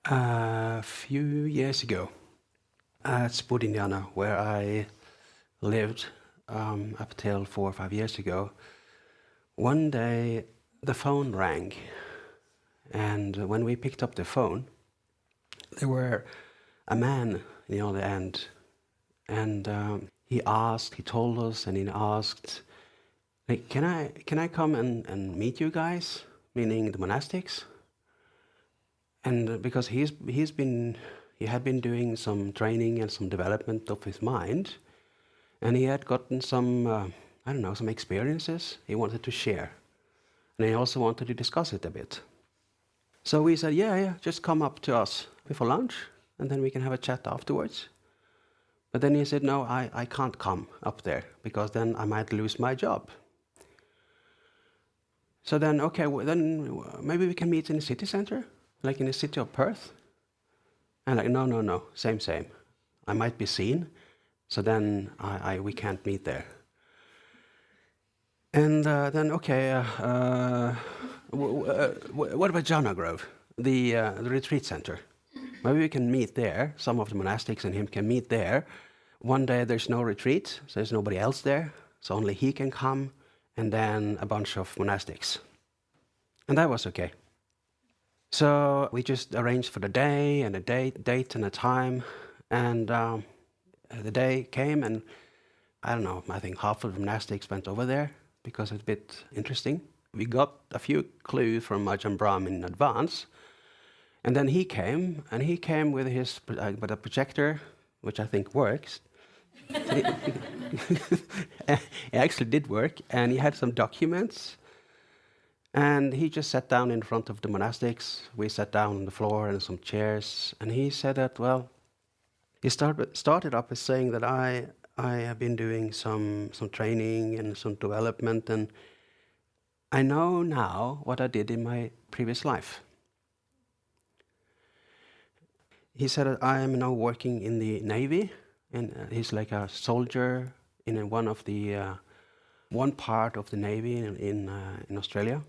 A few years ago at Spud, Indiana, where I lived up till 4 or 5 years ago, one day the phone rang, and when we picked up the phone, there were a man on the other end, and he told us, and he asked, hey, can I come and meet you guys, meaning the monastics? And because he had been doing some training and some development of his mind, and he had gotten some, some experiences he wanted to share. And he also wanted to discuss it a bit. So we said, yeah, just come up to us before lunch, and then we can have a chat afterwards. But then he said, no, I can't come up there, because then I might lose my job. So then, okay, then maybe we can meet in the city center, like in the city of Perth. And like, no, same. I might be seen, so then we can't meet there. And then, okay, what about Jana Grove, the retreat center? Maybe we can meet there. Some of the monastics and him can meet there. One day there's no retreat, so there's nobody else there, so only he can come, and then a bunch of monastics. And that was okay. So we just arranged for the day and a date and a time, and the day came, and I think half of the monastics went over there because it's a bit interesting. We got a few clues from Ajahn Brahm in advance, and then he came with his with a projector, which I think works. It actually did work, and he had some documents. And he just sat down in front of the monastics. We sat down on the floor and some chairs. And he said that, well, he started up by saying that I have been doing some training and some development, and I know now what I did in my previous life. He said that I am now working in the Navy, and he's like a soldier in one part of the Navy in Australia.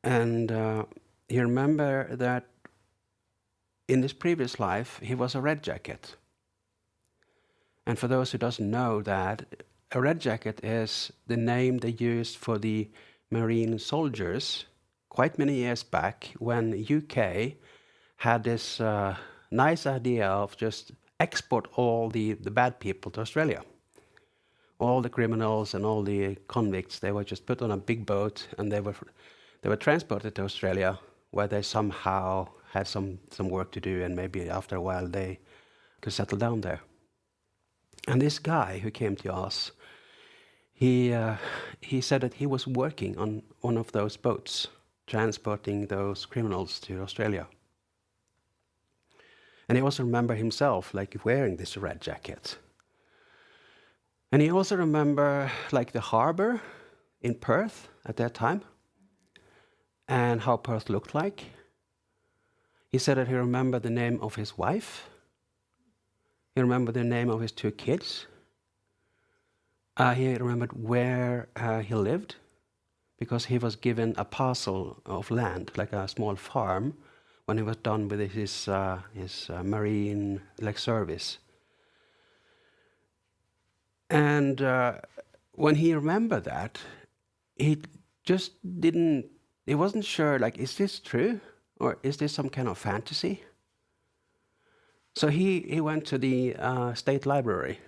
And he remembered that in this previous life, he was a red jacket. And for those who doesn't know that, a red jacket is the name they used for the Marine soldiers quite many years back when UK had this nice idea of just export all the bad people to Australia. All the criminals and all the convicts, they were just put on a big boat, and they were transported to Australia, where they somehow had some work to do, and maybe after a while they could settle down there. And this guy who came to us, he said that he was working on one of those boats, transporting those criminals to Australia. And he also remembered himself like wearing this red jacket. And he also remembered like the harbor in Perth at that time, and how Perth looked like. He said that he remembered the name of his wife. He remembered the name of his 2 kids. He remembered where he lived, because he was given a parcel of land, like a small farm, when he was done with his marine service. And when he remembered that, he just didn't. He wasn't sure, like, is this true? Or is this some kind of fantasy? So he went to the state library,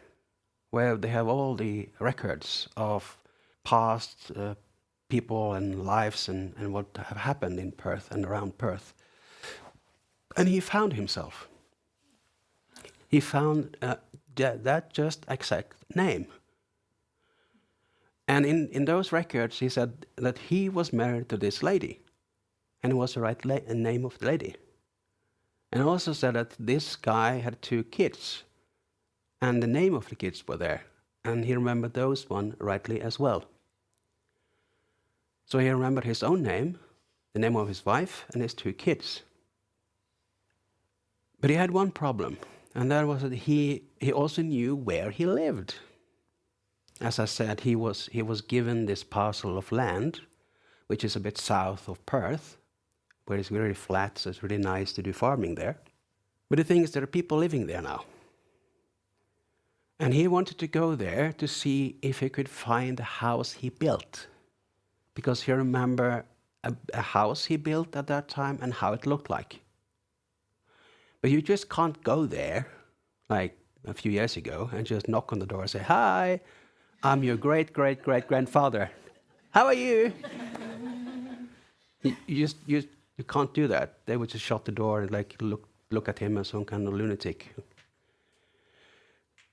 where they have all the records of past people and lives and what have happened in Perth and around Perth. And he found himself. He found that just exact name. And in those records, he said that he was married to this lady, and it was the right name of the lady. And also said that this guy had 2 kids, and the name of the kids were there, and he remembered those one rightly as well. So he remembered his own name, the name of his wife, and his 2 kids. But he had one problem, and that was that he also knew where he lived. As I said, he was given this parcel of land, which is a bit south of Perth, where it's really flat, so it's really nice to do farming there. But the thing is, there are people living there now. And he wanted to go there to see if he could find the house he built. Because he remembered a house he built at that time and how it looked like. But you just can't go there, like a few years ago, and just knock on the door and say, "Hi, I'm your great-great-great-grandfather. How are you?" You can't do that. They would just shut the door and like look at him as some kind of lunatic.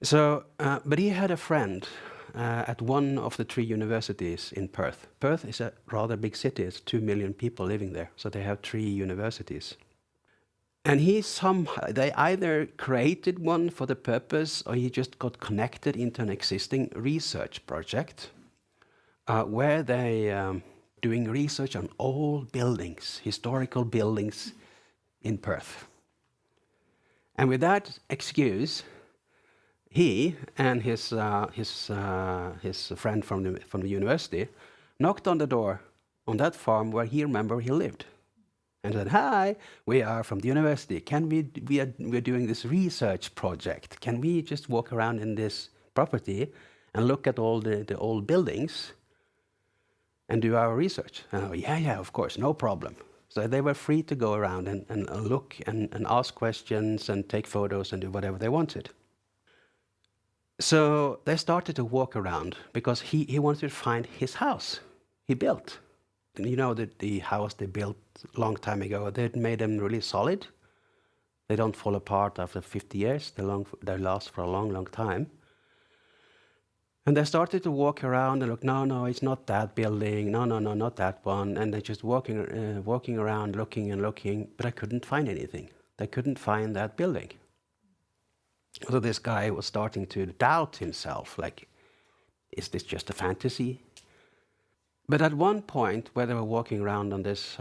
So, but he had a friend at one of the 3 universities in Perth. Perth is a rather big city. It's 2 million people living there, so they have 3 universities. And they either created one for the purpose, or he just got connected into an existing research project where they doing research on old buildings, historical buildings in Perth. And with that excuse, he and his friend from the university knocked on the door on that farm where he remembered he lived, and said, "Hi, we are from the university. We're doing this research project. Can we just walk around in this property and look at all the old buildings and do our research?" And yeah, of course, no problem. So they were free to go around and look and ask questions and take photos and do whatever they wanted. So they started to walk around because he wanted to find his house he built. You know, the house they built a long time ago, they'd made them really solid. They don't fall apart after 50 years. They last for a long, long time. And they started to walk around and look, no, it's not that building. No, not that one. And they're just walking around, looking and looking, but I couldn't find anything. They couldn't find that building. So this guy was starting to doubt himself, like, is this just a fantasy? But at one point, where they were walking around on this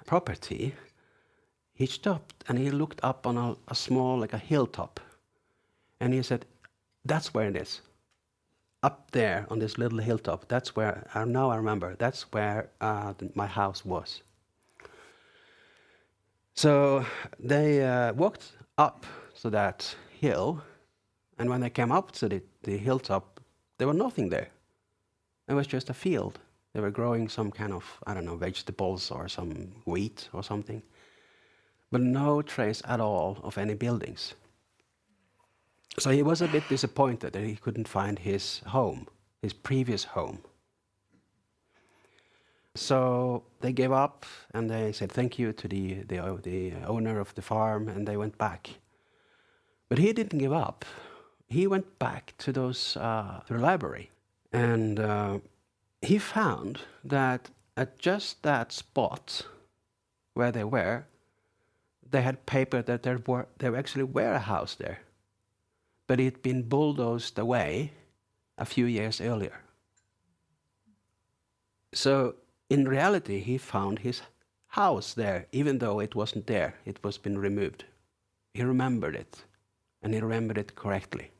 property, he stopped and he looked up on a small, like a hilltop. And he said, "That's where it is. Up there on this little hilltop, that's where, now I remember, that's where my house was." So they walked up to that hill, and when they came up to the hilltop, there was nothing there. It was just a field. They were growing some kind of, I don't know, vegetables or some wheat or something, but no trace at all of any buildings. So he was a bit disappointed that he couldn't find his home, his previous home. So they gave up and they said thank you to the owner of the farm, and they went back. But he didn't give up. He went back to to the library, and he found that at just that spot where they had paper that there actually were a house there, but it had been bulldozed away a few years earlier. So in reality, he found his house there, even though it wasn't there. It was been removed. He remembered it, and he remembered it correctly.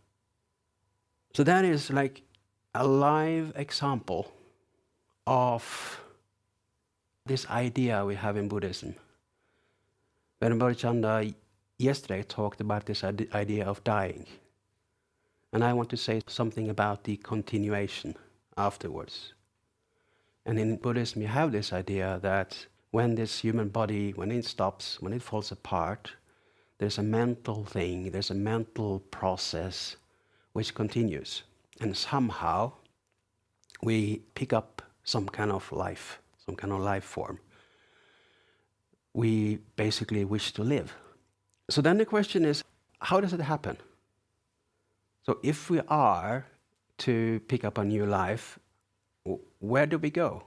So that is like a live example of this idea we have in Buddhism. Venabu Chanda yesterday talked about this idea of dying. And I want to say something about the continuation afterwards. And in Buddhism, you have this idea that when this human body, when it stops, when it falls apart, there's a mental thing, there's a mental process which continues. And somehow we pick up some kind of life form. We basically wish to live. So then the question is, how does it happen? So if we are to pick up a new life, where do we go?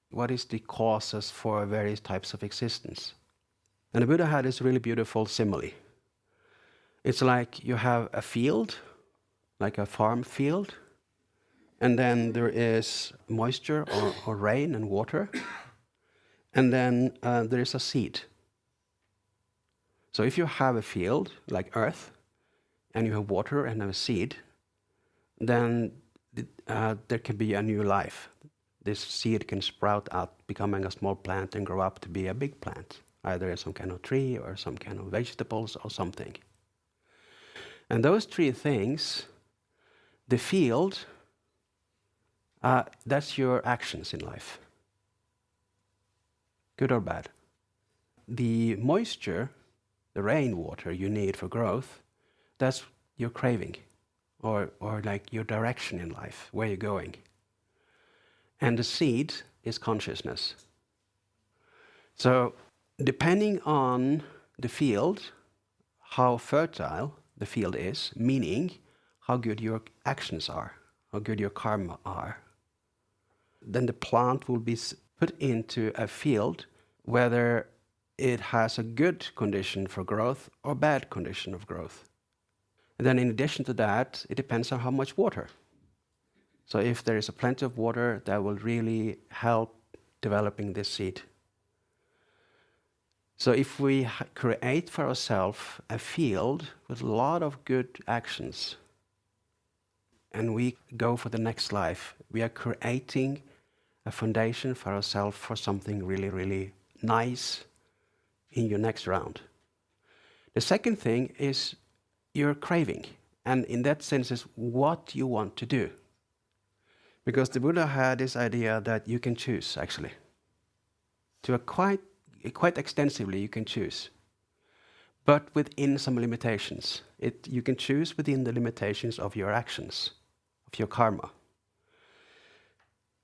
What is the causes for various types of existence? And the Buddha had this really beautiful simile. It's like you have a field, like a farm field, and then there is moisture or rain and water, and then there is a seed. So if you have a field, like earth, and you have water and have a seed, then there can be a new life. this seed can sprout out, becoming a small plant and grow up to be a big plant, either some kind of tree or some kind of vegetables or something. And those three things, the field, that's your actions in life, good or bad. The moisture, the rainwater you need for growth, that's your craving, or like your direction in life, where you're going. And the seed is consciousness. So depending on the field, how fertile the field is, meaning how good your actions are, how good your karma are, then the plant will be put into a field whether it has a good condition for growth or bad condition of growth. And then in addition to that, it depends on how much water. So if there is a plenty of water, that will really help developing this seed. So if we create for ourselves a field with a lot of good actions, and we go for the next life, we are creating a foundation for ourselves for something really, really nice in your next round. The second thing is your craving, and in that sense is what you want to do. Because the Buddha had this idea that you can choose, actually. To a quite extensively you can choose, but within some limitations. You can choose within the limitations of your actions, of your karma.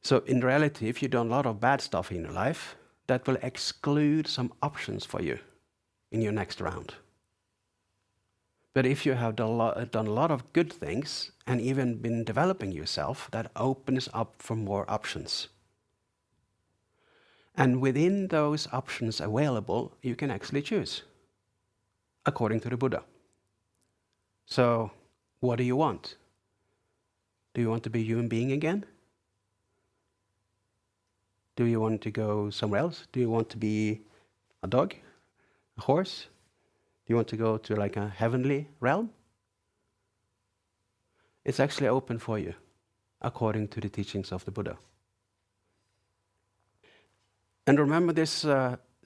So in reality, if you've done a lot of bad stuff in your life, that will exclude some options for you in your next round. But if you have done a lot of good things and even been developing yourself, that opens up for more options. And within those options available, you can actually choose, according to the Buddha. So, what do you want? Do you want to be a human being again? Do you want to go somewhere else? Do you want to be a dog? A horse? Do you want to go to like a heavenly realm? It's actually open for you, according to the teachings of the Buddha. And remember this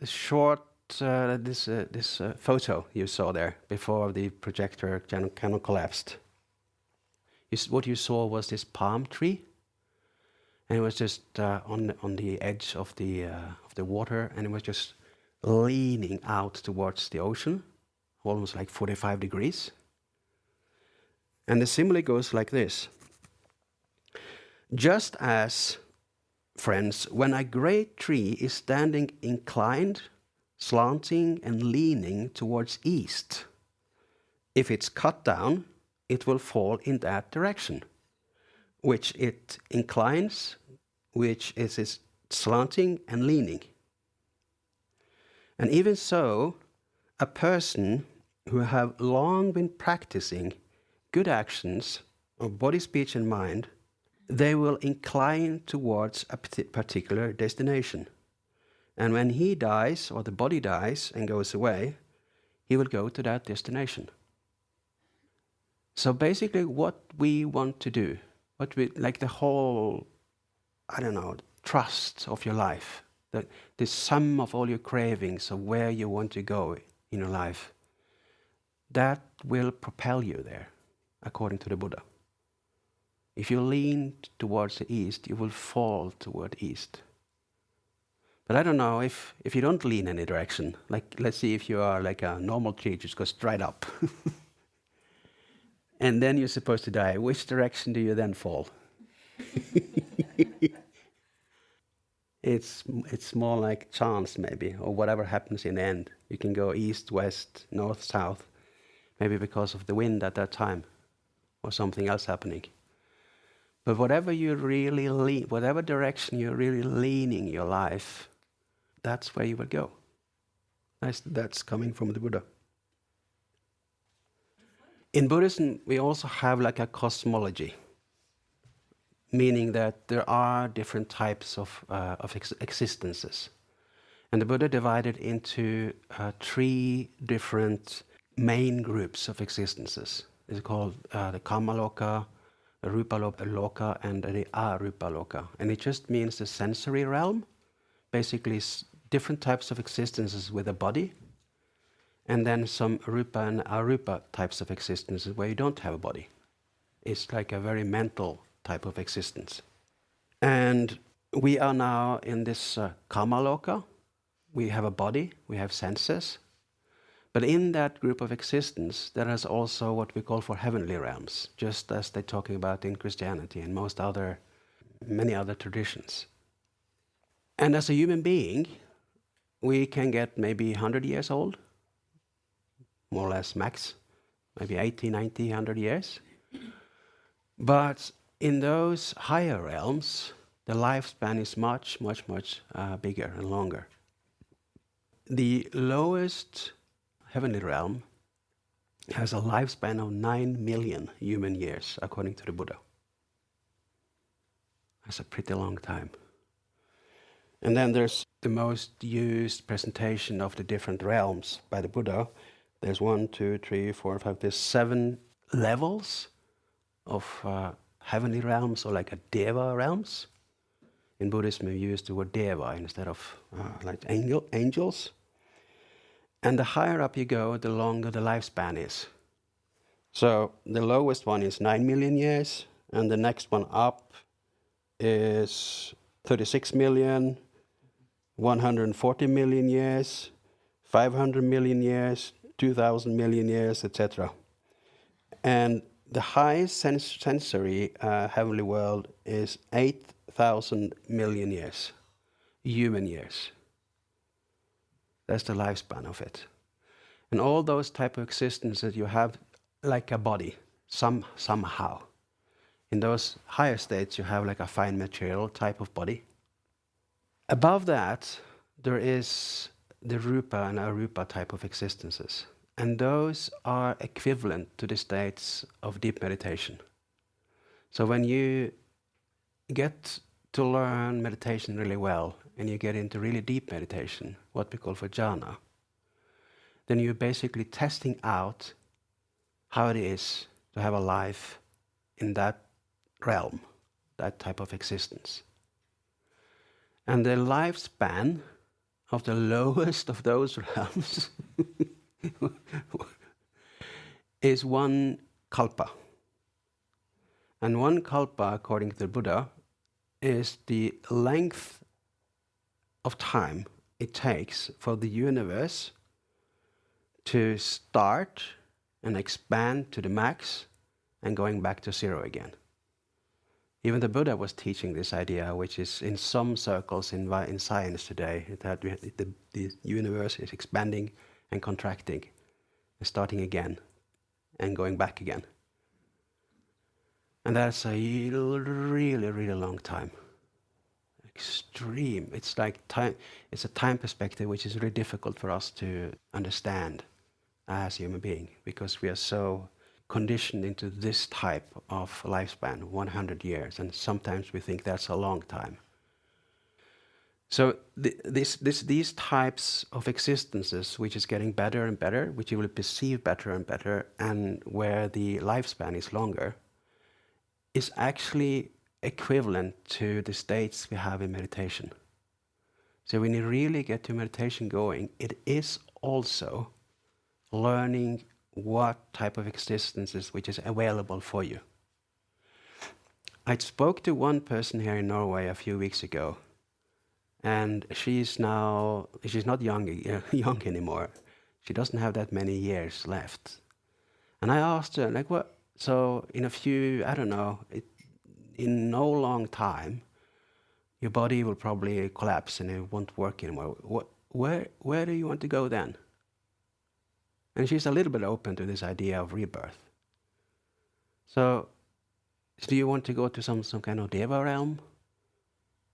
short photo you saw there before the projector kind of collapsed. What you saw was this palm tree, and it was just on the edge of the water, and it was just leaning out towards the ocean, almost like 45 degrees. And the simile goes like this. Just as, friends, when a great tree is standing inclined, slanting and leaning towards east, if it's cut down, it will fall in that direction, which it inclines, which is slanting and leaning. And even so, a person who have long been practicing good actions of body, speech and mind, they will incline towards a particular destination. And when he dies, or the body dies and goes away, he will go to that destination. So basically what we want to do, like the whole, trust of your life, the sum of all your cravings of where you want to go in your life, that will propel you there, according to the Buddha. If you lean towards the east, you will fall toward east. But I don't know, if you don't lean any direction, like let's see if you are like a normal tree, just go straight up. And then you're supposed to die. Which direction do you then fall? It's more like chance maybe, or whatever happens in the end. You can go east, west, north, south, maybe because of the wind at that time, or something else happening. But whatever direction you're really leaning your life, that's where you will go. That's coming from the Buddha. In Buddhism, we also have like a cosmology, meaning that there are different types of existences. And the Buddha divided into 3 different main groups of existences. It's called the Kamaloka, Rupa Loka and the Arupa Loka. And it just means the sensory realm, basically different types of existences with a body, and then some Rupa and Arupa types of existences where you don't have a body. It's like a very mental type of existence. And we are now in this Kama Loka. We have a body, we have senses. But in that group of existence, there is also what we call for heavenly realms, just as they're talking about in Christianity and many other traditions. And as a human being, we can get maybe 100 years old, more or less max, maybe 80, 90, 100 years. But in those higher realms, the lifespan is much, much, much bigger and longer. The lowest heavenly realm has a lifespan of 9 million human years, according to the Buddha. That's a pretty long time. And then there's the most used presentation of the different realms by the Buddha. There's 1, 2, 3, 4, 5, there's 7 levels of heavenly realms, or like a Deva realms. In Buddhism, we use the word Deva instead of like angels. And the higher up you go, the longer the lifespan is. So the lowest one is 9 million years, and the next one up is 36 million, 140 million years, 500 million years, 2,000 million years, etc. And the highest sensory heavenly world is 8,000 million years, human years. That's the lifespan of it. And all those type of existences you have like a body, somehow. In those higher states you have like a fine material type of body. Above that, there is the Rupa and Arupa type of existences. And those are equivalent to the states of deep meditation. So when you get to learn meditation really well, and you get into really deep meditation, what we call for jhana, then you're basically testing out how it is to have a life in that realm, that type of existence. And the lifespan of the lowest of those realms is 1 kalpa. And 1 kalpa, according to the Buddha, is the length of time it takes for the universe to start and expand to the max and going back to zero again. Even the Buddha was teaching this idea, which is in some circles in science today, that the universe is expanding and contracting and starting again and going back again. And that's a really, really long time. Extreme. It's like time. It's a time perspective which is really difficult for us to understand as human being, because we are so conditioned into this type of lifespan, 100 years, and sometimes we think that's a long time. So these types of existences, which is getting better and better, which you will perceive better and better, and where the lifespan is longer, is actually equivalent to the states we have in meditation. So when you really get to meditation going, it is also learning what type of existences which is available for you. I spoke to one person here in Norway a few weeks ago, and she's not young anymore. She doesn't have that many years left. And I asked her, like, what? So in a few, I don't know, in no long time, your body will probably collapse and it won't work anymore. Where do you want to go then? And she's a little bit open to this idea of rebirth. So do you want to go to some kind of Deva realm?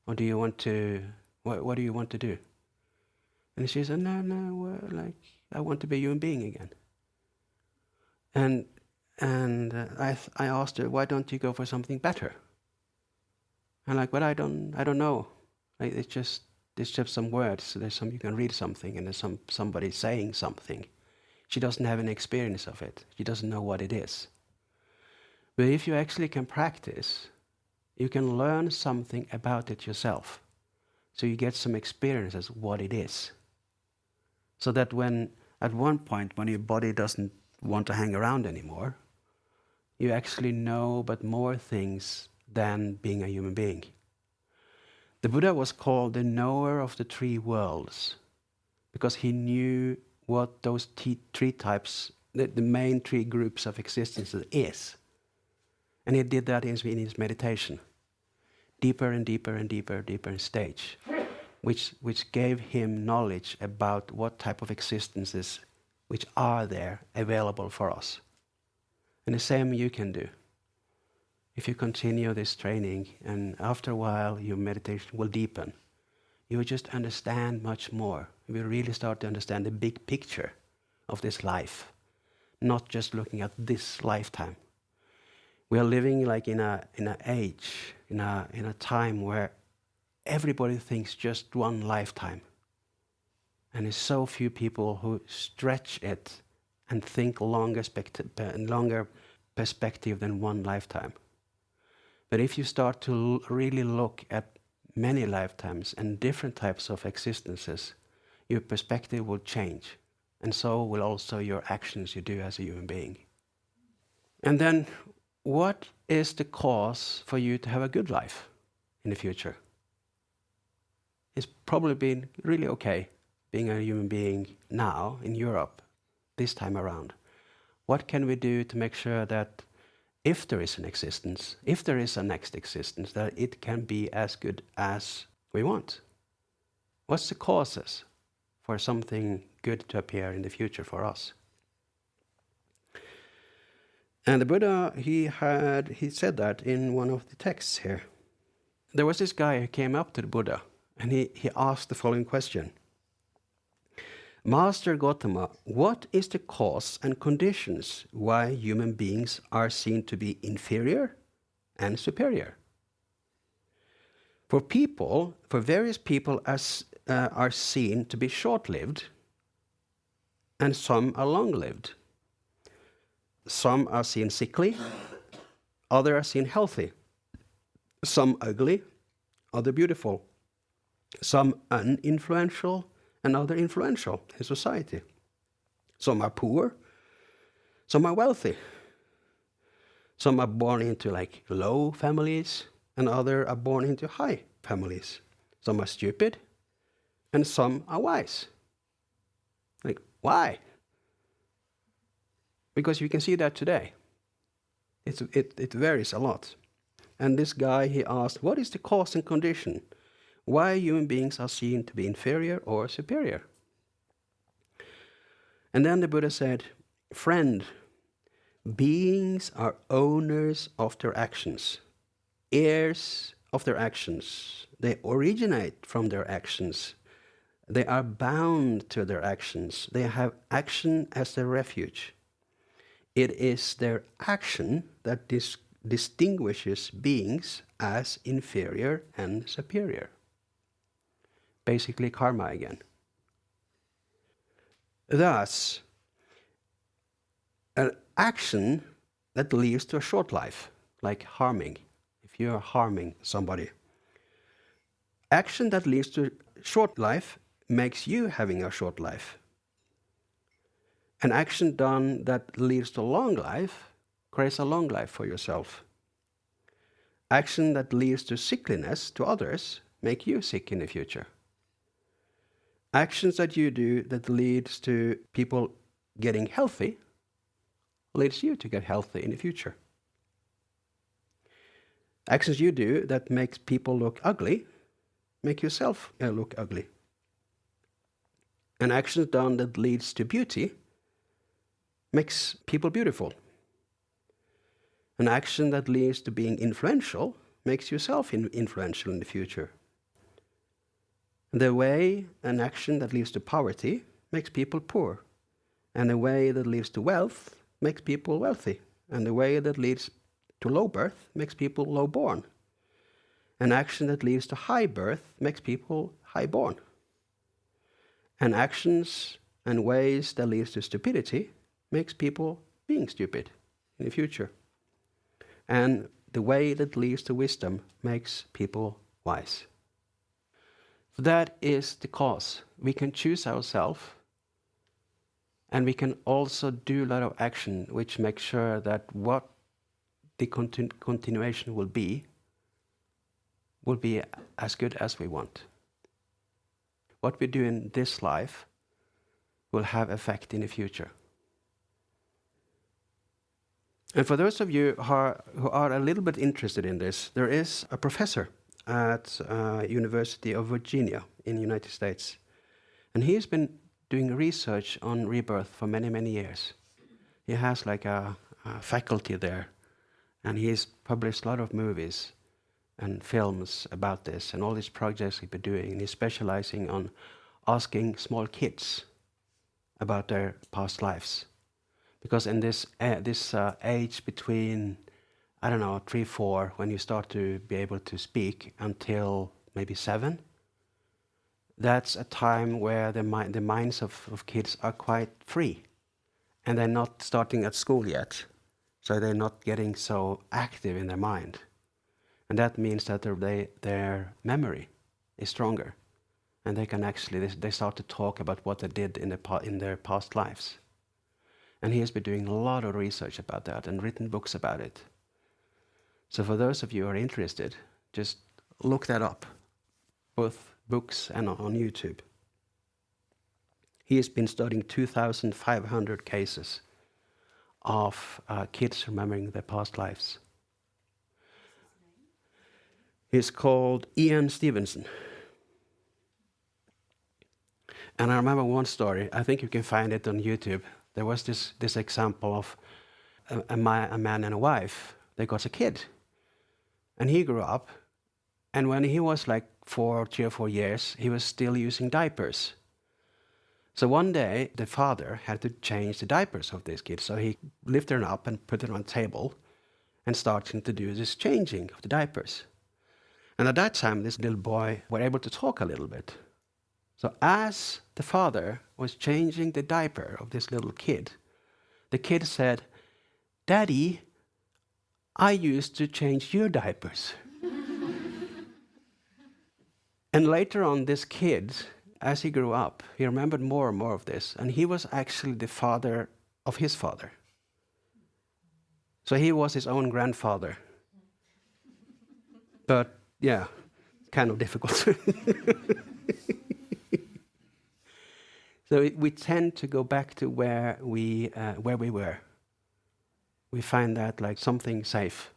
Or do you want to, what do you want to do? And she said, no, like, I want to be a human being again. And I asked her, why don't you go for something better? And like, well, I don't know. Like, it's just some words. There's you can read something, and there's somebody saying something. She doesn't have any experience of it. She doesn't know what it is. But if you actually can practice, you can learn something about it yourself. So you get some experience as what it is. So that when, at one point, when your body doesn't want to hang around anymore, you actually know but more things than being a human being. The Buddha was called the knower of the three worlds because he knew what those three types, the main three groups of existence is. And he did that in his meditation. Deeper and deeper and deeper, deeper in stage, which gave him knowledge about what type of existences which are there available for us. And the same you can do. If you continue this training, and after a while your meditation will deepen, you will just understand much more. You will really start to understand the big picture of this life, not just looking at this lifetime. We are living like in a age, in a time where everybody thinks just one lifetime. And there's so few people who stretch it and think longer perspective than one lifetime. But if you start to really look at many lifetimes and different types of existences, your perspective will change. And so will also your actions you do as a human being. And then, what is the cause for you to have a good life in the future? It's probably been really okay being a human being now in Europe this time around. What can we do to make sure that if there is an existence, if there is a next existence, that it can be as good as we want? What's the causes for something good to appear in the future for us? And the Buddha, he said that in one of the texts here. There was this guy who came up to the Buddha and he asked the following question. Master Gautama, what is the cause and conditions why human beings are seen to be inferior and superior? For various people are seen to be short-lived, and some are long-lived. Some are seen sickly, others are seen healthy. Some ugly, other beautiful. Some uninfluential, and other influential in society. Some are poor, some are wealthy. Some are born into like low families, and others are born into high families. Some are stupid, and some are wise. Like, why? Because you can see that today. It varies a lot. And this guy, he asked, what is the cause and condition why human beings are seen to be inferior or superior? And then the Buddha said, friend, beings are owners of their actions, heirs of their actions. They originate from their actions. They are bound to their actions. They have action as their refuge. It is their action that distinguishes beings as inferior and superior. Basically karma again. Thus, an action that leads to a short life, like harming, if you are harming somebody. Action that leads to short life makes you having a short life. An action done that leads to long life creates a long life for yourself. Action that leads to sickliness to others make you sick in the future. Actions that you do that leads to people getting healthy leads you to get healthy in the future. Actions you do that makes people look ugly make yourself look ugly. And actions done that leads to beauty makes people beautiful. An action that leads to being influential makes yourself influential in the future. The way an action that leads to poverty makes people poor. And the way that leads to wealth makes people wealthy. And the way that leads to low birth makes people low born. An action that leads to high birth makes people high born. And actions and ways that leads to stupidity makes people being stupid in the future. And the way that leads to wisdom makes people wise. So that is the cause. We can choose ourselves, and we can also do a lot of action which makes sure that what the continuation will be as good as we want. What we do in this life will have effect in the future. And for those of you who are a little bit interested in this, there is a professor at University of Virginia in the United States. And he's been doing research on rebirth for many, many years. He has like a faculty there, and he's published a lot of movies and films about this, and all these projects he's been doing. And he's specializing on asking small kids about their past lives. Because in this age between, 3, 4, when you start to be able to speak, until maybe 7, that's a time where the minds of kids are quite free. And they're not starting at school yet. So they're not getting so active in their mind. And that means that their memory is stronger. And they can actually, they start to talk about what they did in their past lives. And he has been doing a lot of research about that and written books about it. So for those of you who are interested, just look that up, both books and on YouTube. He has been studying 2,500 cases of kids remembering their past lives. He's called Ian Stevenson. And I remember one story, I think you can find it on YouTube. There was this example of a man and a wife. They got a kid. And he grew up. And when he was like 3 or 4 years, he was still using diapers. So one day, the father had to change the diapers of this kid. So he lifted them up and put it on a table and started to do this changing of the diapers. And at that time, this little boy was able to talk a little bit. So as the father was changing the diaper of this little kid, the kid said, "Daddy, I used to change your diapers." And later on, this kid, as he grew up, he remembered more and more of this. And he was actually the father of his father. So he was his own grandfather. But yeah, kind of difficult. So we tend to go back to where we were. We find that like something safe.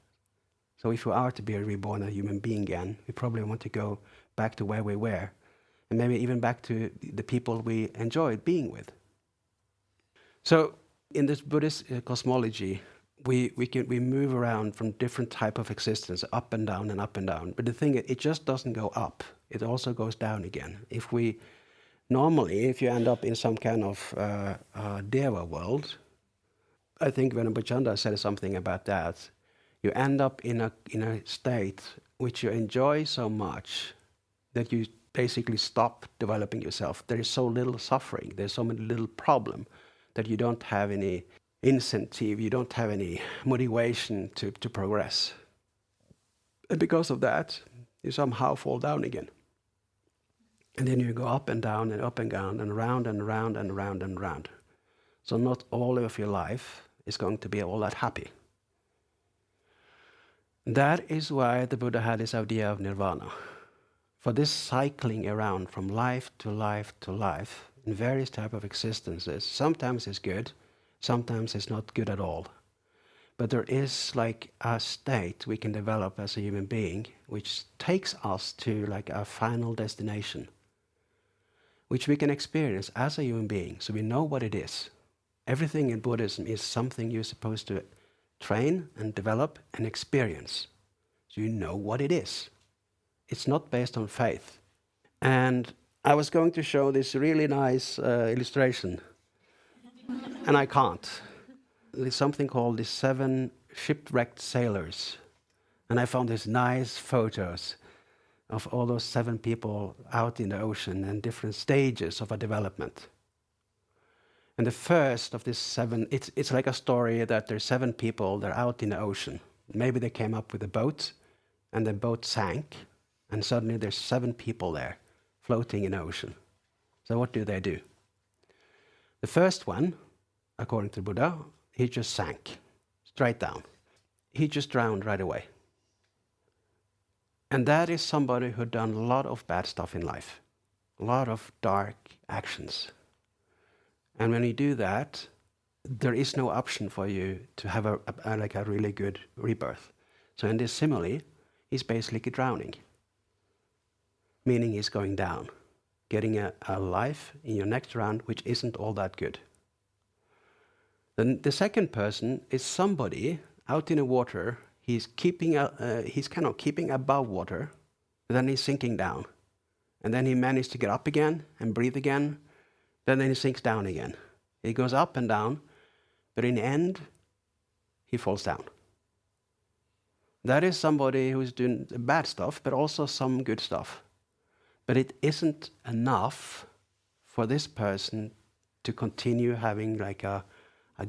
So if we are to be reborn a human being again, we probably want to go back to where we were, and maybe even back to the people we enjoyed being with. So in this Buddhist cosmology, we move around from different type of existence, up and down and up and down. But the thing is, it just doesn't go up. It also goes down again. If you end up in some kind of Deva world, I think Venabu said something about that. You end up in a state which you enjoy so much that you basically stop developing yourself. There is so little suffering, there's so many little problem that you don't have any incentive, you don't have any motivation to progress. And because of that, you somehow fall down again. And then you go up and down and up and down and round and round and round and round. So not all of your life is going to be all that happy. That is why the Buddha had this idea of nirvana. For this cycling around from life to life to life in various types of existences, sometimes it's good, sometimes it's not good at all. But there is like a state we can develop as a human being which takes us to like a final destination, which we can experience as a human being, so we know what it is. Everything in Buddhism is something you're supposed to train and develop and experience, so you know what it is. It's not based on faith. And I was going to show this really nice illustration, and I can't. There's something called the 7 shipwrecked sailors. And I found these nice photos of all those 7 people out in the ocean and different stages of a development. And the first of these 7, it's like a story that there's 7 people, they're out in the ocean. maybe they came up with a boat, and the boat sank, and suddenly there's 7 people there, floating in the ocean. So what do? The first one, according to Buddha, he just sank, straight down. He just drowned right away. And that is somebody who done a lot of bad stuff in life, a lot of dark actions. And when you do that, there is no option for you to have a really good rebirth. So in this simile, he's basically drowning, meaning he's going down, getting a life in your next round which isn't all that good. Then the second person is somebody out in the water. He's kind of keeping above water, but then he's sinking down. And then he managed to get up again and breathe again. Then he sinks down again. He goes up and down, but in the end, he falls down. That is somebody who's doing bad stuff, but also some good stuff. But it isn't enough for this person to continue having like a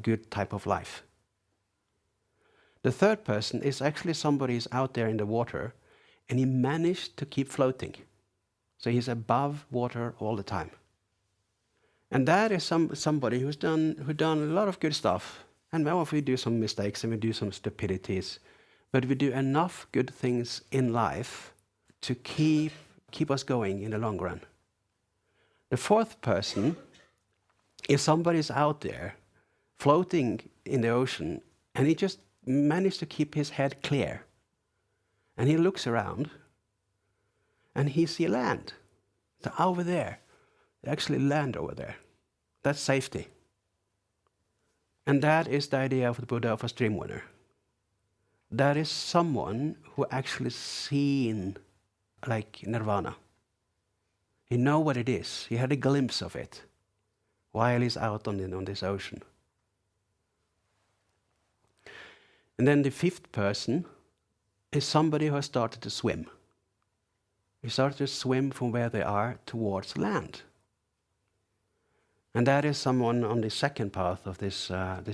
good type of life. The third person is actually somebody who's out there in the water, and he managed to keep floating. So he's above water all the time. And that is somebody who done a lot of good stuff. And well, if we do some mistakes and we do some stupidities, but we do enough good things in life to keep us going in the long run. The fourth person is somebody who's out there floating in the ocean, and he just managed to keep his head clear. And he looks around, and he sees land. So over there, actually land over there. That's safety. And that is the idea of the Buddha of a stream winner. That is someone who actually seen like nirvana. He know what it is. He had a glimpse of it while he's out on this ocean. And then the fifth person is somebody who has started to swim. He started to swim from where they are towards land. And that is someone on the second path of this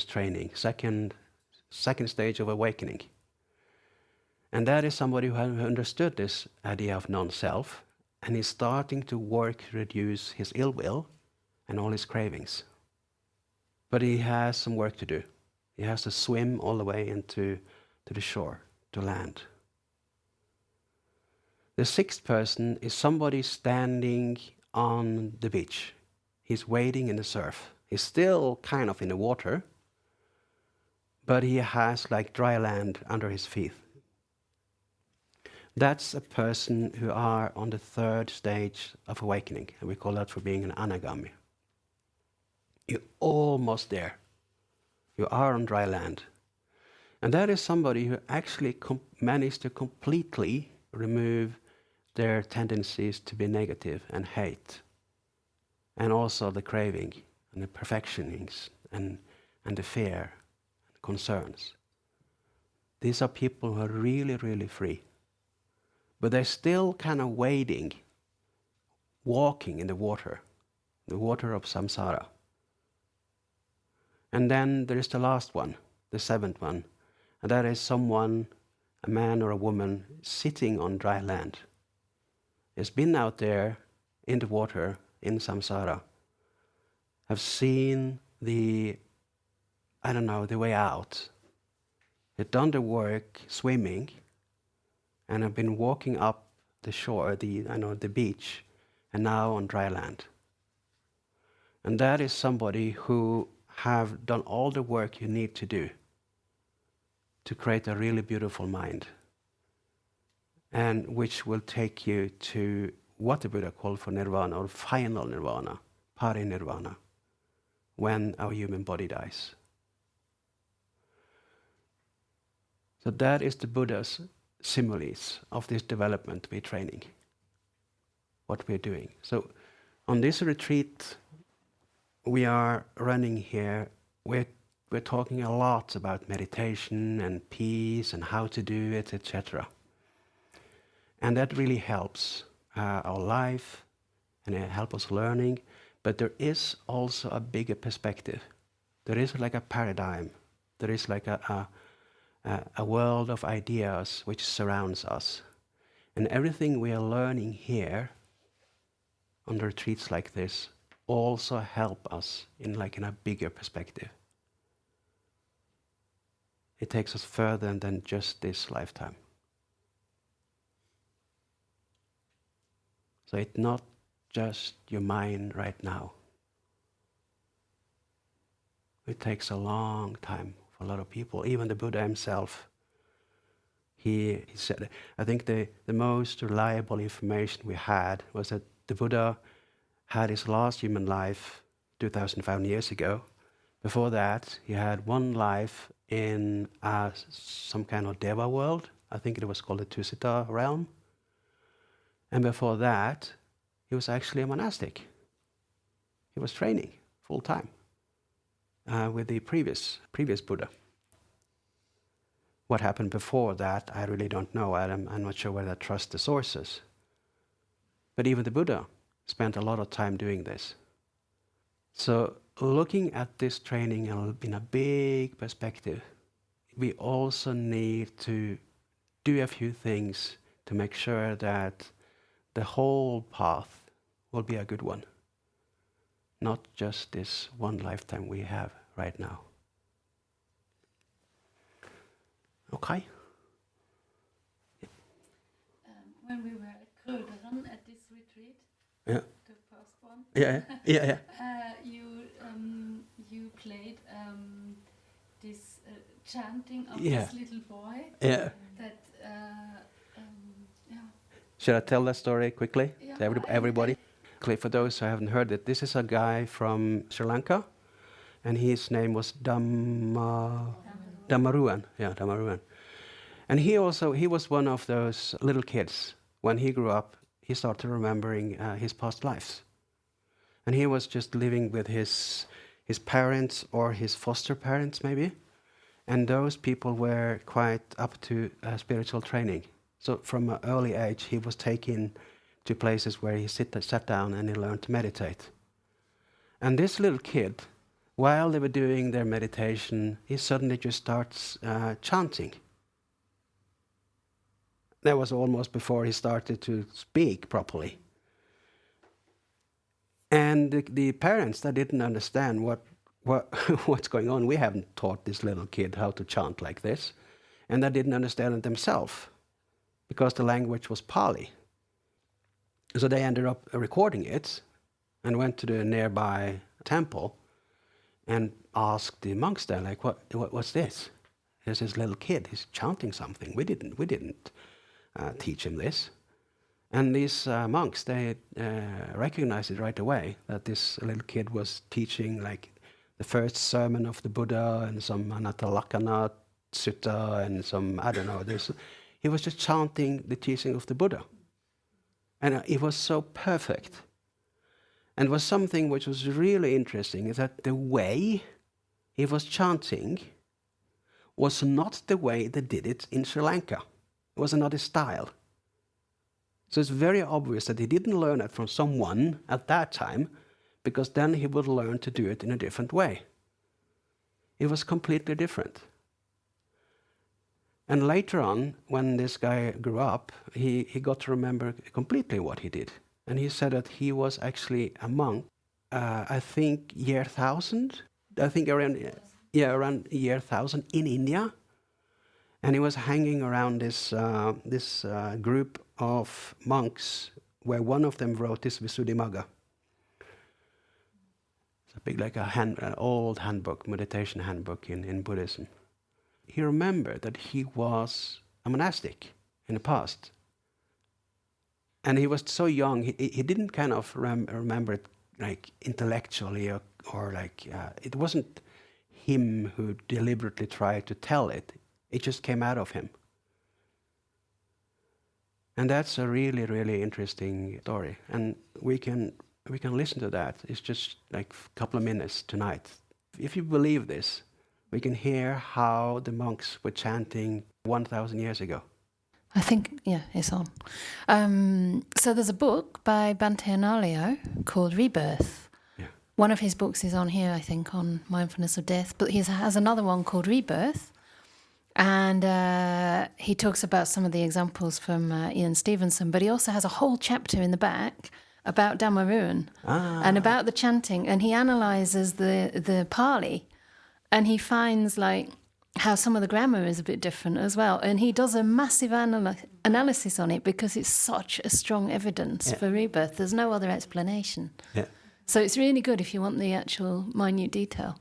training, second stage of awakening. And that is somebody who has understood this idea of non-self, and is starting to work to reduce his ill will and all his cravings. But he has some work to do. He has to swim all the way to the shore, to land. The sixth person is somebody standing on the beach. He's wading in the surf. He's still kind of in the water, but he has like dry land under his feet. That's a person who are on the third stage of awakening, and we call that for being an anagami. You're almost there. You are on dry land. And that is somebody who actually managed to completely remove their tendencies to be negative and hate, and also the craving and the perfectionings and the fear and concerns. These are people who are really, really free. But they're still kind of wading, walking in the water of samsara. And then there is the last one, the seventh one, and that is someone, a man or a woman, sitting on dry land. Has been out there in the water, in samsara, have seen the way out. They've done the work swimming, and have been walking up the shore, the beach, and now on dry land. And that is somebody who have done all the work you need to do to create a really beautiful mind, and which will take you to what the Buddha called for nirvana, or final nirvana, parinirvana, when our human body dies. So that is the Buddha's similes of this development we're training, what we're doing. So on this retreat we are running here, we're talking a lot about meditation and peace and how to do it, etc. And that really helps our life, and it helps us learning. But there is also a bigger perspective. There is like a paradigm. There is like a a world of ideas which surrounds us. And everything we are learning here on retreats like this also help us in a bigger perspective. It takes us further than just this lifetime. So it's not just your mind right now. It takes a long time for a lot of people. Even the Buddha himself, he said, I think the most reliable information we had was that the Buddha had his last human life 2,500 years ago. Before that, he had one life in some kind of Deva world. I think it was called the Tusita realm. And before that, he was actually a monastic. He was training full time with the previous Buddha. What happened before that, I really don't know. I'm not sure whether I trust the sources. But even the Buddha spent a lot of time doing this. So looking at this training in a big perspective, we also need to do a few things to make sure that the whole path will be a good one. Not just this one lifetime we have right now. Okay? When we were at Kröderen at this retreat, Yeah. the first one, Yeah. you played this chanting of Yeah. this little boy. Yeah. That Should I tell that story quickly Yeah, to everybody? For those who haven't heard it, this is a guy from Sri Lanka, and his name was Dhammaruan. Yeah, Dhammaruan. And he was one of those little kids. When he grew up, he started remembering his past lives. And he was just living with his parents or his foster parents maybe. And those people were quite up to spiritual training. So from an early age, he was taken to places where he sat down and he learned to meditate. And this little kid, while they were doing their meditation, he suddenly just starts chanting. That was almost before he started to speak properly. And the parents, they didn't understand what's going on. We haven't taught this little kid how to chant like this. And they didn't understand it themselves, because the language was Pali. So they ended up recording it and went to the nearby temple and asked the monks there, like, what's this? There's this little kid, he's chanting something. We didn't teach him this. And these monks, they recognized it right away, that this little kid was teaching like the first sermon of the Buddha and some Anatalakkhana sutta and some, I don't know, he was just chanting the teaching of the Buddha. And it was so perfect. And was something which was really interesting is that the way he was chanting was not the way they did it in Sri Lanka. It was another style. So it's very obvious that he didn't learn it from someone at that time, because then he would learn to do it in a different way. It was completely different. And later on, when this guy grew up, he got to remember completely what he did. And he said that he was actually a monk, I think year 1000, I think around year 1000 in India. And he was hanging around this group of monks, where one of them wrote this Visuddhimagga. It's a big, like an old handbook, meditation handbook in Buddhism. He remembered that he was a monastic in the past. And he was so young, he didn't kind of remember it like intellectually or like, it wasn't him who deliberately tried to tell it. It just came out of him. And that's a really, really interesting story. And we can listen to that. It's just like a couple of minutes tonight. If you believe this, we can hear how the monks were chanting 1,000 years ago. I think, yeah, it's on. So there's a book by Bhante Analayo called Rebirth. Yeah. One of his books is on here, I think, on mindfulness of death. But he has another one called Rebirth. And he talks about some of the examples from Ian Stevenson, but he also has a whole chapter in the back about Dhamma Ruin and about the chanting. And he analyses the Pali, and he finds like how some of the grammar is a bit different as well. And he does a massive analysis on it because it's such a strong evidence for rebirth. There's no other explanation. Yeah. So it's really good if you want the actual minute detail.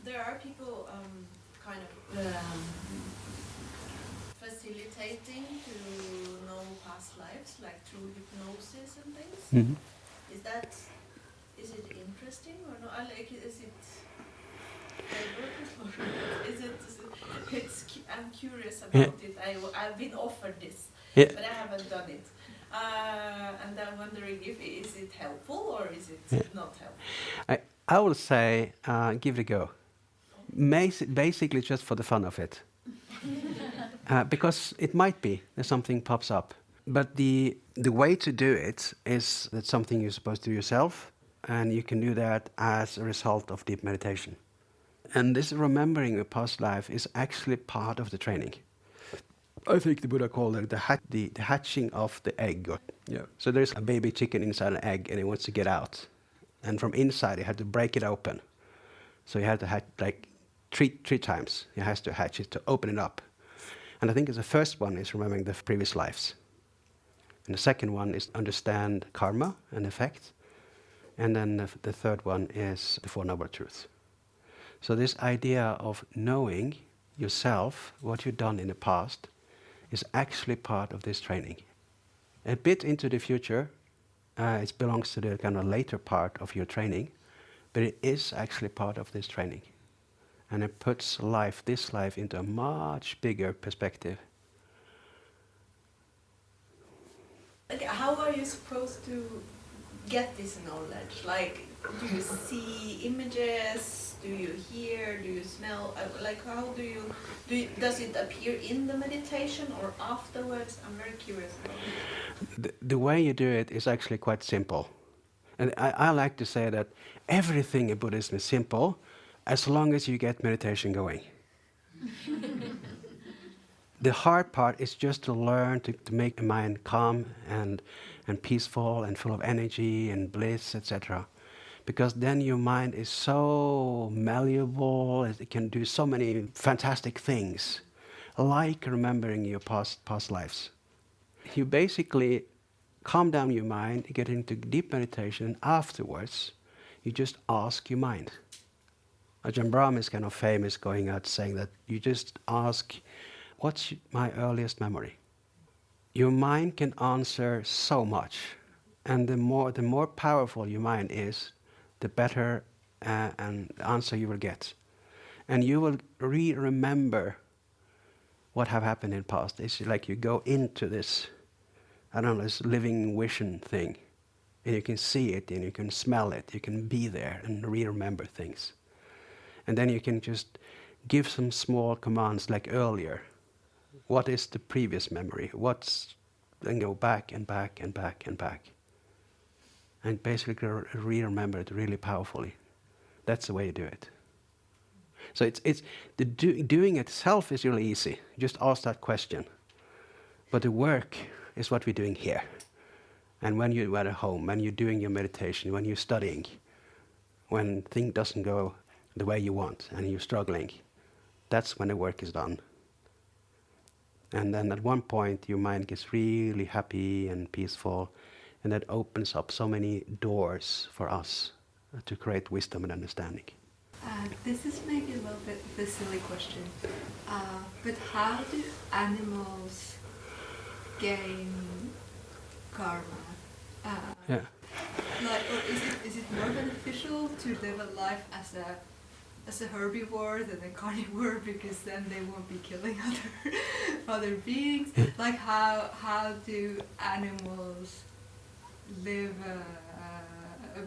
There are people kind of facilitating to know past lives, like through hypnosis and things. Mm-hmm. Is it interesting or not? Like, is it favorable or is it? I'm curious about it. I've been offered this, but I haven't done it. And I'm wondering is it helpful or is it not helpful? I will say give it a go. Basically just for the fun of it. Because it might be that something pops up. But the way to do it is that something you're supposed to do yourself, and you can do that as a result of deep meditation. And this remembering a past life is actually part of the training. I think the Buddha called it the hatching of the egg. So there's a baby chicken inside an egg, and it wants to get out. And from inside, you have to break it open. So you have to hatch like three times. He has to hatch it to open it up. And I think the first one is remembering the previous lives. And the second one is understand karma and effect. And then the third one is the Four Noble Truths. So this idea of knowing yourself, what you've done in the past, is actually part of this training. A bit into the future, it belongs to the kind of later part of your training, but it is actually part of this training. And it puts this life into a much bigger perspective. Okay, how are you supposed to get this knowledge? Like, do you see images? Do you hear? Do you smell? Like, how does it appear in the meditation or afterwards? I'm very curious about it. The way you do it is actually quite simple. And I like to say that everything in Buddhism is simple as long as you get meditation going. The hard part is just to learn to make the mind calm and peaceful and full of energy and bliss, etc. Because then your mind is so malleable, it can do so many fantastic things, like remembering your past lives. You basically calm down your mind, get into deep meditation, and afterwards you just ask your mind. Ajahn Brahm is kind of famous going out saying that you just ask, what's my earliest memory? Your mind can answer so much, and the more powerful your mind is, the better an answer you will get. And you will remember what have happened in the past. It's like you go into this, I don't know, this living vision thing, and you can see it, and you can smell it, you can be there and remember things. And then you can just give some small commands like earlier. What is the previous memory? Then go back and back and back and back. And basically remember it really powerfully. That's the way you do it. So it's the doing itself is really easy. Just ask that question. But the work is what we're doing here. And when you're at home, when you're doing your meditation, when you're studying, when things doesn't go the way you want and you're struggling, that's when the work is done. And then at one point your mind gets really happy and peaceful, and that opens up so many doors for us to create wisdom and understanding. This is maybe a little bit of a silly question, but how do animals gain karma? Yeah. Like, or is it more beneficial to live a life as a herbivore than a carnivore, because then they won't be killing other beings? Like, how do animals live a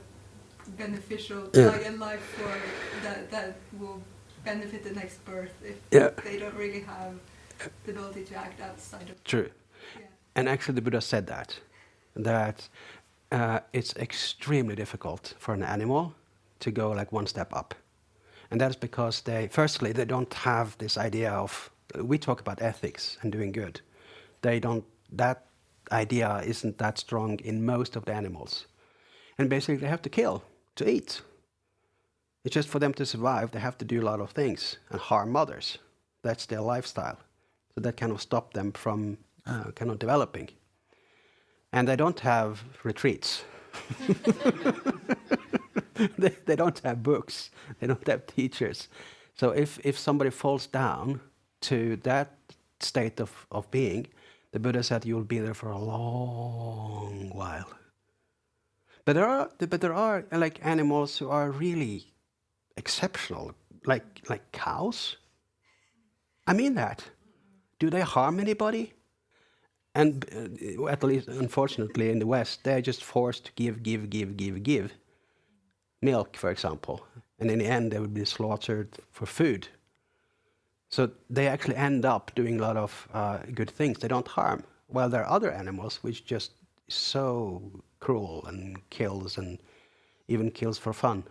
beneficial like a life for that will benefit the next birth if they don't really have the ability to act outside of True. Yeah. And actually the Buddha said that it's extremely difficult for an animal to go like one step up. And that's because firstly, they don't have this idea of, we talk about ethics and doing good. That idea isn't that strong in most of the animals. And basically they have to kill to eat. It's just for them to survive, they have to do a lot of things and harm others. That's their lifestyle. So that kind of stops them from kind of developing. And they don't have retreats. They don't have books. They don't have teachers. So if somebody falls down to that state of being, the Buddha said you'll be there for a long while. But there are like animals who are really exceptional, like cows. I mean that. Do they harm anybody? And at least, unfortunately, in the West, they're just forced to give milk, for example. And in the end, they would be slaughtered for food. So they actually end up doing a lot of good things. They don't harm. While there are other animals which just so cruel and kills and even kills for fun.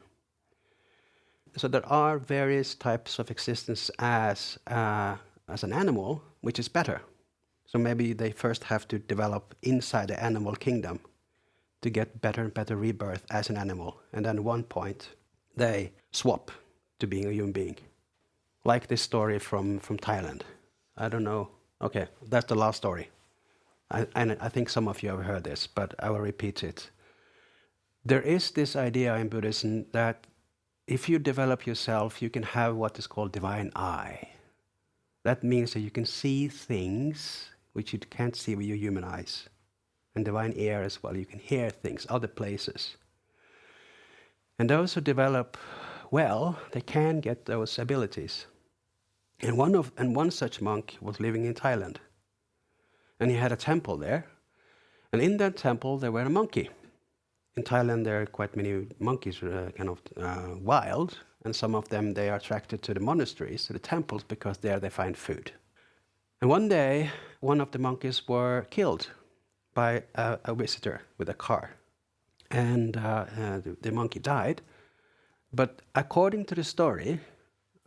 So there are various types of existence as an animal, which is better. So maybe they first have to develop inside the animal kingdom to get better and better rebirth as an animal. And then at one point, they swap to being a human being. Like this story from Thailand. I don't know. Okay, that's the last story. I think some of you have heard this, but I will repeat it. There is this idea in Buddhism that if you develop yourself, you can have what is called divine eye. That means that you can see things which you can't see with your human eyes. And divine ear as well. You can hear things, other places. And those who develop well, they can get those abilities. And one such monk was living in Thailand. And he had a temple there. And in that temple there were a monkey. In Thailand there are quite many monkeys wild. And some of them, they are attracted to the monasteries, to the temples, because there they find food. And one day, one of the monkeys were killed by a visitor with a car. And the monkey died. But according to the story,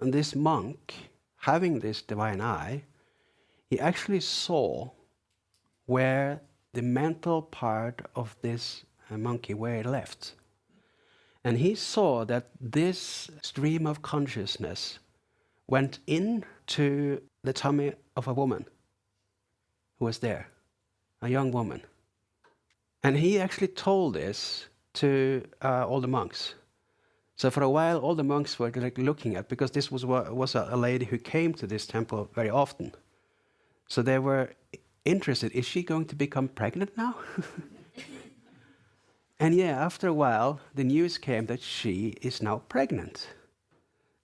this monk, having this divine eye, he actually saw where the mental part of this monkey, where it left. And he saw that this stream of consciousness went into the tummy of a woman who was there, a young woman. And he actually told this to all the monks. So for a while, all the monks were looking at, because this was a lady who came to this temple very often. So they were interested, is she going to become pregnant now? And after a while, the news came that she is now pregnant.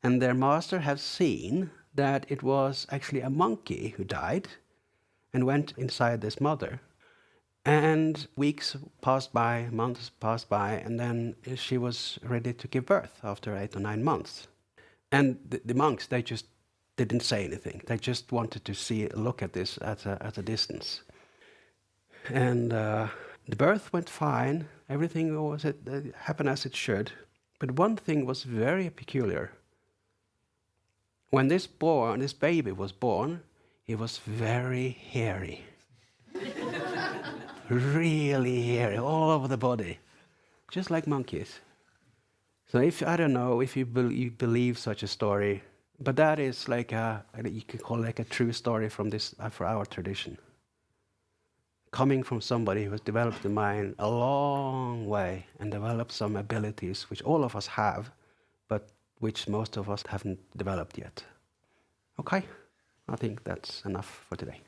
And their master had seen that it was actually a monkey who died and went inside this mother. And weeks passed by, months passed by, and then she was ready to give birth after 8 or 9 months. And the monks, they just didn't say anything. They just wanted to look at this at a distance. And the birth went fine. Everything happened as it should. But one thing was very peculiar. When this baby was born, he was very hairy. Really hairy, all over the body. Just like monkeys. So I don't know if you believe such a story, but that is you could call it a true story for our tradition. Coming from somebody who has developed the mind a long way and developed some abilities which all of us have, but which most of us haven't developed yet. Okay, I think that's enough for today.